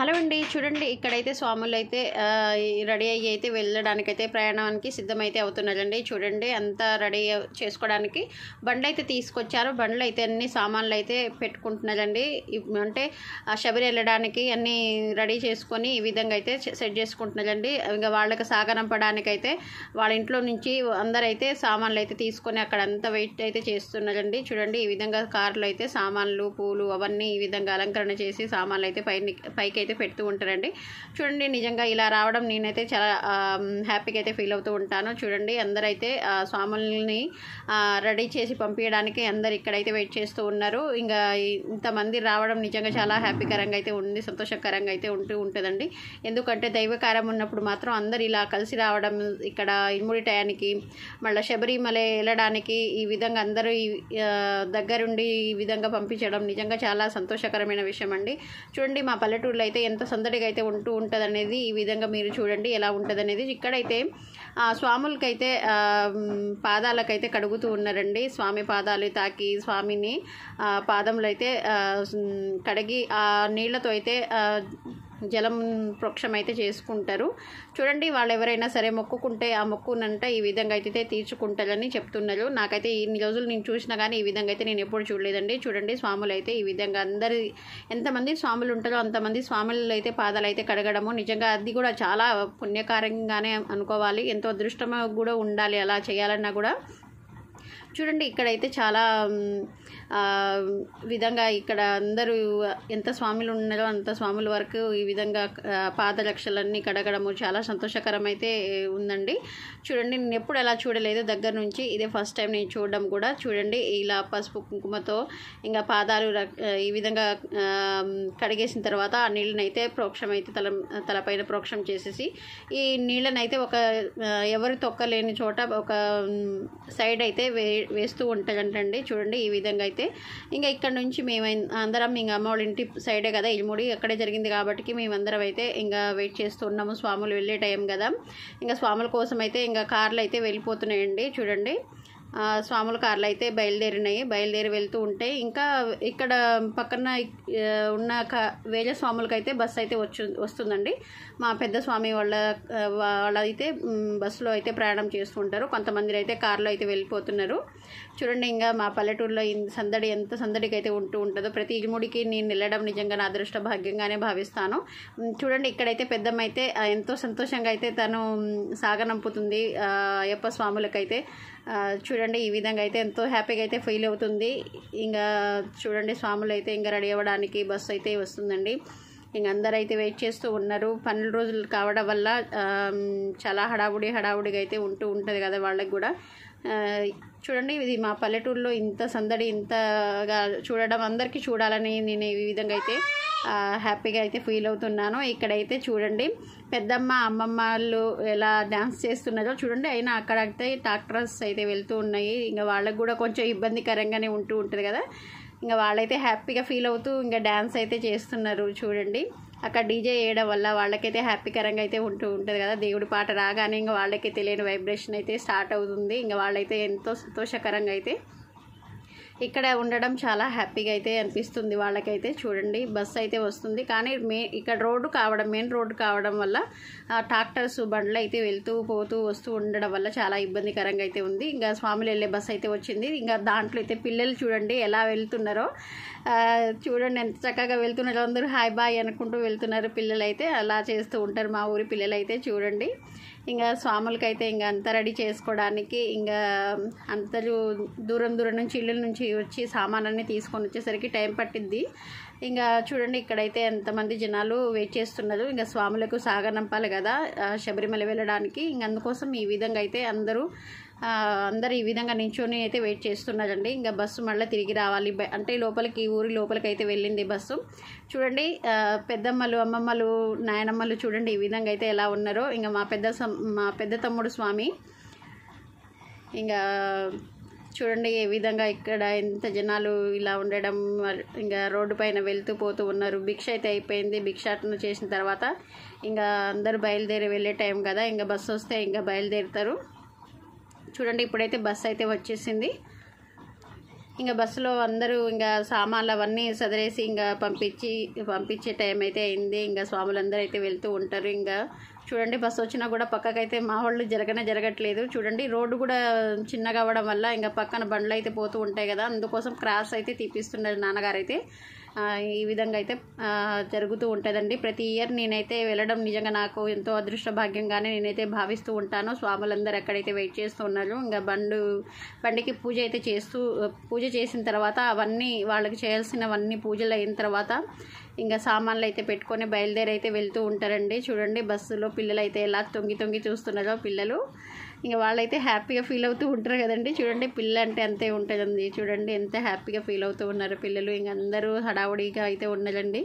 Hello అండి. చూడండి ఇక్కడైతే స్వాములైతే రెడీ అయ్యి అయితే వెళ్ళడానికైతే ప్రయాణానికి సిద్ధమైతే అవుతున్నారండి. చూడండి అంతా రెడీ చేసుకోవడానికి బండ్లు అయితే తీసుకొచ్చారు. బండ్లు అయితే అన్ని సామాన్లు అయితే పెట్టుకుంటున్నారండి. అంటే శబరి వెళ్ళడానికి అన్నీ రెడీ చేసుకొని ఈ విధంగా అయితే సెట్ చేసుకుంటున్నారండి. ఇంకా వాళ్ళకి సాగనంపడానికైతే వాళ్ళ ఇంట్లో నుంచి అందరైతే సామాన్లు అయితే తీసుకొని అక్కడ అంతా వెయిట్ అయితే చేస్తున్నారండి. చూడండి ఈ విధంగా కార్లు అయితే సామాన్లు పూలు అవన్నీ ఈ విధంగా అలంకరణ చేసి సామాన్లు అయితే పైకి అయితే పెడుతూ ఉంటారండి. చూడండి నిజంగా ఇలా రావడం నేనైతే చాలా హ్యాపీగా అయితే ఫీల్ అవుతూ ఉంటాను. చూడండి అందరైతే స్వాముల్ని రెడీ చేసి పంపించడానికి అందరు ఇక్కడైతే వెయిట్ చేస్తూ ఉన్నారు. ఇంకా ఇంతమంది రావడం నిజంగా చాలా హ్యాపీకరంగా అయితే ఉంది, సంతోషకరంగా అయితే ఉంటుందండి. ఎందుకంటే దైవకార్యం ఉన్నప్పుడు మాత్రం అందరు ఇలా కలిసి రావడం, ఇక్కడ ఇనుముడి టయానికి మళ్ళీ శబరిమల వెళ్ళడానికి ఈ విధంగా అందరూ దగ్గరుండి ఈ విధంగా పంపించడం నిజంగా చాలా సంతోషకరమైన విషయం అండి. చూడండి మా పల్లెటూరులో అయితే ఎంత సందడిగా అయితే ఉంటుంది అనేది ఈ విధంగా మీరు చూడండి ఎలా ఉంటుంది అనేది. ఇక్కడైతే స్వాములకైతే పాదాలకైతే కడుగుతూ ఉన్నారండి. స్వామి పాదాలు తాకి స్వామిని పాదములు అయితే కడిగి ఆ నీళ్లతో అయితే జలం ప్రోక్షం అయితే చేసుకుంటారు. చూడండి వాళ్ళు ఎవరైనా సరే మొక్కుకుంటే ఆ మొక్కునంట ఈ విధంగా అయితే తీర్చుకుంటారని చెప్తున్నారు. నాకైతే ఇన్ని రోజులు నేను చూసినా కానీ ఈ విధంగా అయితే నేను ఎప్పుడు చూడలేదండి. చూడండి స్వాములు అయితే ఈ విధంగా అందరి ఎంతమంది స్వాములు ఉంటారో అంతమంది స్వాములు అయితే పాదాలు అయితే కడగడము నిజంగా అది కూడా చాలా పుణ్యకార్యంగానే అనుకోవాలి. ఎంతో అదృష్టం కూడా ఉండాలి అలా చేయాలన్నా కూడా. చూడండి ఇక్కడైతే చాలా విధంగా ఇక్కడ అందరూ ఎంత స్వాములు ఉన్నారో అంత స్వాముల వరకు ఈ విధంగా పాదరక్షలన్నీ కడగడము చాలా సంతోషకరమైతే ఉందండి. చూడండి నేను ఎప్పుడు అలా చూడలేదు దగ్గర నుంచి, ఇదే ఫస్ట్ టైం నేను చూడడం కూడా. చూడండి ఇలా పసుపు కుంకుమతో ఇంకా పాదాలు ఈ విధంగా కడిగేసిన తర్వాత ఆ నీళ్ళనైతే ప్రోక్షం అయితే తలపైన ప్రోక్షం చేసేసి ఈ నీళ్ళనైతే ఒక ఎవరు తొక్కలేని చోట ఒక సైడ్ అయితే వేస్తూ ఉంటారంటండి. చూడండి ఈ విధంగా అయితే ఇంకా ఇక్కడ నుంచి మేము అందరం ఇంకా అమ్మ వాళ్ళ ఇంటి సైడే కదా ఇల్ముడి, అక్కడే జరిగింది కాబట్టి మేమందరం అయితే ఇంకా వెయిట్ చేస్తూ ఉన్నాము. స్వాములు వెళ్ళే టైం కదా, ఇంకా స్వాముల కోసం అయితే ఇంకా కార్లు అయితే వెళ్ళిపోతున్నాయండి. చూడండి స్వాముల కార్లు అయితే బయలుదేరి వెళ్తూ ఉంటాయి. ఇంకా ఇక్కడ పక్కన ఉన్న వేరే స్వాములకైతే బస్సు అయితే వస్తుందండి. మా పెద్ద స్వామి వాళ్ళైతే బస్సులో అయితే ప్రయాణం చేస్తుంటారు. కొంతమంది అయితే కార్లో అయితే వెళ్ళిపోతున్నారు. చూడండి ఇంకా మా పల్లెటూరులో ఎంత సందడిగా అయితే ఉంటుందో. ప్రతి ఇరుముడికి నేను వెళ్ళడం నిజంగా నా అదృష్ట భాగ్యంగానే భావిస్తాను. చూడండి ఇక్కడైతే పెద్దమ్మ అయితే ఎంతో సంతోషంగా అయితే తను సాగనంపుతుంది అయ్యప్ప స్వాములకైతే. చూడండి ఈ విధంగా అయితే ఎంతో హ్యాపీగా అయితే ఫీల్ అవుతుంది. ఇంకా చూడండి స్వాములు అయితే ఇంకా రెడీ అవ్వడానికి బస్సు అయితే వస్తుందండి. ఇంక అందరైతే వెయిట్ చేస్తూ ఉన్నారు. పన్నెండు రోజులు కావడం వల్ల చాలా హడావుడిగా అయితే ఉంటుంది కదా వాళ్ళకి కూడా. చూడండి ఇది మా పల్లెటూరులో ఇంత సందడి ఇంతగా చూడడం అందరికీ చూడాలని నేను ఈ విధంగా అయితే హ్యాపీగా అయితే ఫీల్ అవుతున్నాను. ఇక్కడైతే చూడండి పెద్దమ్మ అమ్మమ్మలు ఎలా డ్యాన్స్ చేస్తున్నారో చూడండి. అయినా అక్కడైతే ట్రాక్టర్స్ అయితే వెళ్తూ ఉన్నాయి. ఇంకా వాళ్ళకి కూడా కొంచెం ఇబ్బందికరంగానే ఉంటుంది కదా. ఇంకా వాళ్ళైతే హ్యాపీగా ఫీల్ అవుతూ ఇంకా డ్యాన్స్ అయితే చేస్తున్నారు. చూడండి అక్కడ డీజే వేయడం వల్ల వాళ్ళకైతే హ్యాపీకరంగా అయితే ఉంటుంది కదా. దేవుడి పాట రాగానే ఇంకా వాళ్ళకి తెలియని వైబ్రేషన్ అయితే స్టార్ట్ అవుతుంది. ఇంకా వాళ్ళైతే ఎంతో సంతోషకరంగా అయితే ఇక్కడ ఉండడం చాలా హ్యాపీగా అయితే అనిపిస్తుంది వాళ్ళకైతే. చూడండి బస్సు అయితే వస్తుంది కానీ ఇక్కడ మెయిన్ రోడ్డు కావడం వల్ల ట్రాక్టర్స్ బండ్లు అయితే వస్తూ ఉండడం వల్ల చాలా ఇబ్బందికరంగా అయితే ఉంది. ఇంకా స్వాములు వెళ్ళే బస్సు అయితే వచ్చింది. ఇంకా దాంట్లో అయితే పిల్లలు చూడండి ఎలా వెళ్తున్నారో. చూడండి ఎంత చక్కగా వెళ్తున్నారో, అందరూ హాయ్ బాయ్ అనుకుంటూ వెళ్తున్నారు. పిల్లలు అయితే అలా చేస్తూ ఉంటారు మా ఊరి పిల్లలు అయితే. చూడండి ఇంకా స్వాములకైతే ఇంకా అంతా రెడీ చేసుకోవడానికి ఇంకా అందరూ దూరం నుంచి ఇళ్ళ నుంచి వచ్చి సామానాన్ని తీసుకొని వచ్చేసరికి టైం పట్టిద్ది. ఇంకా చూడండి ఇక్కడైతే ఎంతమంది జనాలు వెయిట్ చేస్తున్నారు. ఇంకా స్వాములకు సాగనంపాలి కదా శబరిమల వెళ్ళడానికి. ఇంక అందుకోసం ఈ విధంగా అయితే అందరూ ఈ విధంగా నించొని అయితే వెయిట్ చేస్తున్నారండి. ఇంకా బస్సు మళ్ళీ తిరిగి రావాలి అంటే ఊరి లోపలికి అయితే వెళ్ళింది బస్సు. చూడండి పెద్దమ్మలు అమ్మమ్మలు నాయనమ్మలు చూడండి ఈ విధంగా అయితే ఎలా ఉన్నారో. ఇంకా మా పెద్ద తమ్ముడు స్వామి ఇంకా చూడండి ఏ విధంగా ఇక్కడ ఎంత జనాలు ఇలా ఉండడం. ఇంకా రోడ్డు పైన పోతూ ఉన్నారు. భిక్ష అయితే అయిపోయింది. భిక్షాటన చేసిన తర్వాత ఇంకా అందరూ బయలుదేరి వెళ్ళే టైం కదా. ఇంకా బస్సు వస్తే ఇంకా బయలుదేరుతారు. చూడండి ఇప్పుడైతే బస్సు అయితే వచ్చేసింది. ఇంకా బస్సులో అందరూ ఇంకా సామాన్లు అవన్నీ సదిరేసి ఇంకా పంపించే టైం అయితే అయింది. ఇంకా స్వాములందరూ అయితే వెళ్తూ ఉంటారు. ఇంకా చూడండి బస్సు వచ్చినా కూడా పక్కకైతే మా వాళ్ళు జరగట్లేదు. చూడండి రోడ్డు కూడా చిన్నగా అవ్వడం వల్ల ఇంకా పక్కన బండ్లు అయితే పోతూ ఉంటాయి కదా, అందుకోసం క్రాస్ అయితే తీపిస్తున్నారు నాన్నగారు అయితే. ఈ విధంగా అయితే జరుగుతూ ఉంటుందండి. ప్రతి ఇయర్ నేనైతే వెళ్ళడం నిజంగా నాకు ఎంతో అదృష్ట భాగ్యంగానే నేనైతే భావిస్తూ ఉంటాను. స్వాములందరూ ఎక్కడైతే వెయిట్ చేస్తూ ఉన్నారు. ఇంకా బండికి పూజ చేసిన తర్వాత అవన్నీ వాళ్ళకి చేయాల్సినవన్నీ పూజలు అయిన తర్వాత ఇంకా సామాన్లు అయితే పెట్టుకొని బయలుదేరి అయితే వెళ్తూ ఉంటారండి. చూడండి బస్సులో పిల్లలు అయితే ఎలా తొంగి చూస్తున్నారో పిల్లలు. ఇంకా వాళ్ళైతే హ్యాపీగా ఫీల్ అవుతూ ఉంటారు కదండి. చూడండి పిల్ల అంటే అంతే ఉంటుందండి. చూడండి ఎంత హ్యాపీగా ఫీల్ అవుతూ ఉన్నారు పిల్లలు. ఇంక అందరూ హడావుడిగా అయితే ఉన్నారండి.